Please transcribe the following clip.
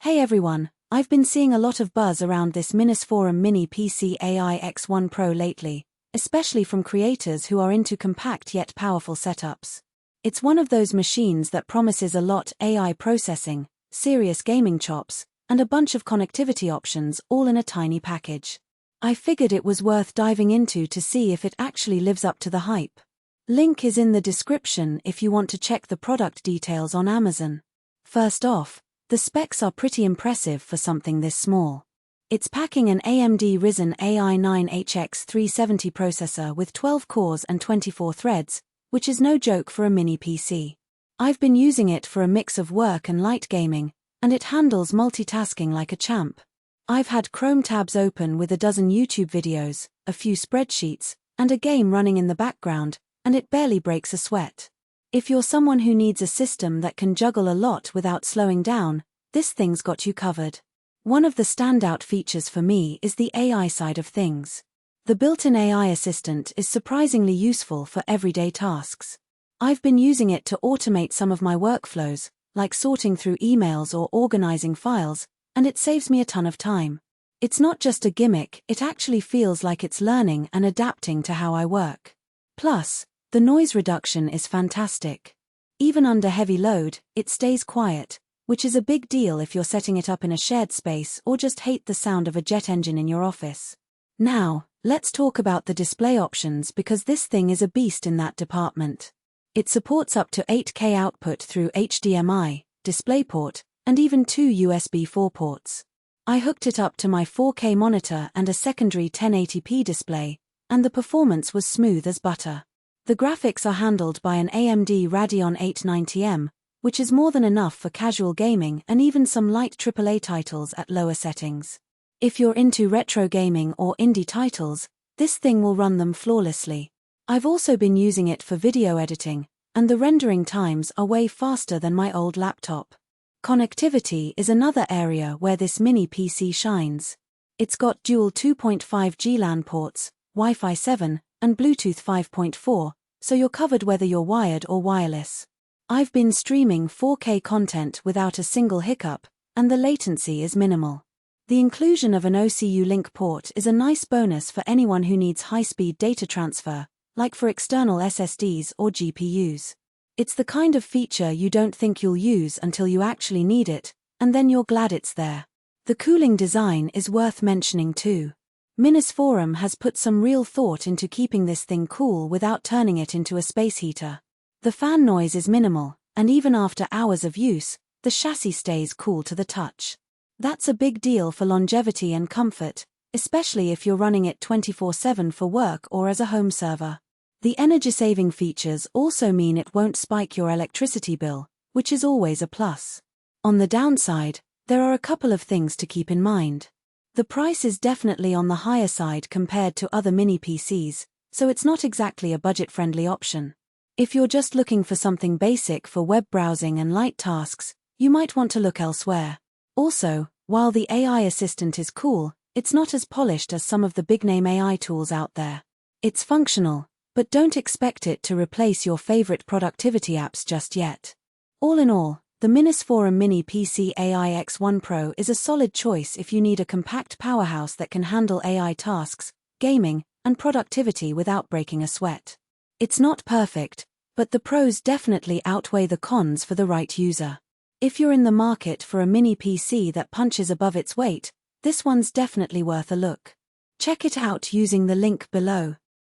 Hey everyone, I've been seeing a lot of buzz around this MINISFORUM Mini PC AI X1 Pro lately, especially from creators who are into compact yet powerful setups. It's one of those machines that promises a lot: AI processing, serious gaming chops, and a bunch of connectivity options all in a tiny package. I figured it was worth diving into to see if it actually lives up to the hype. Link is in the description if you want to check the product details on Amazon. First off, the specs are pretty impressive for something this small. It's packing an AMD Ryzen AI 9HX 370 processor with 12 cores and 24 threads, which is no joke for a mini PC. I've been using it for a mix of work and light gaming, and it handles multitasking like a champ. I've had Chrome tabs open with a dozen YouTube videos, a few spreadsheets, and a game running in the background, and it barely breaks a sweat. If you're someone who needs a system that can juggle a lot without slowing down, this thing's got you covered. One of the standout features for me is the AI side of things. The built-in AI assistant is surprisingly useful for everyday tasks. I've been using it to automate some of my workflows, like sorting through emails or organizing files, and it saves me a ton of time. It's not just a gimmick, it actually feels like it's learning and adapting to how I work. Plus, the noise reduction is fantastic. Even under heavy load, it stays quiet, which is a big deal if you're setting it up in a shared space or just hate the sound of a jet engine in your office. Now, let's talk about the display options, because this thing is a beast in that department. It supports up to 8K output through HDMI, DisplayPort, and even 2 USB 4 ports. I hooked it up to my 4K monitor and a secondary 1080p display, and the performance was smooth as butter. The graphics are handled by an AMD Radeon 890M, which is more than enough for casual gaming and even some light AAA titles at lower settings. If you're into retro gaming or indie titles, this thing will run them flawlessly. I've also been using it for video editing, and the rendering times are way faster than my old laptop. Connectivity is another area where this mini PC shines. It's got dual 2.5G LAN ports, Wi-Fi 7, and Bluetooth 5.4, so you're covered whether you're wired or wireless. I've been streaming 4K content without a single hiccup, and the latency is minimal. The inclusion of an Oculink port is a nice bonus for anyone who needs high-speed data transfer, like for external SSDs or GPUs. It's the kind of feature you don't think you'll use until you actually need it, and then you're glad it's there. The cooling design is worth mentioning too. MINISFORUM has put some real thought into keeping this thing cool without turning it into a space heater. The fan noise is minimal, and even after hours of use, the chassis stays cool to the touch. That's a big deal for longevity and comfort, especially if you're running it 24/7 for work or as a home server. The energy-saving features also mean it won't spike your electricity bill, which is always a plus. On the downside, there are a couple of things to keep in mind. The price is definitely on the higher side compared to other mini PCs, so it's not exactly a budget-friendly option. If you're just looking for something basic for web browsing and light tasks, you might want to look elsewhere. Also, while the AI assistant is cool, it's not as polished as some of the big-name AI tools out there. It's functional, but don't expect it to replace your favorite productivity apps just yet. All in all, the MINISFORUM Mini PC AI X1 Pro is a solid choice if you need a compact powerhouse that can handle AI tasks, gaming, and productivity without breaking a sweat. It's not perfect, but the pros definitely outweigh the cons for the right user. If you're in the market for a mini PC that punches above its weight, this one's definitely worth a look. Check it out using the link below.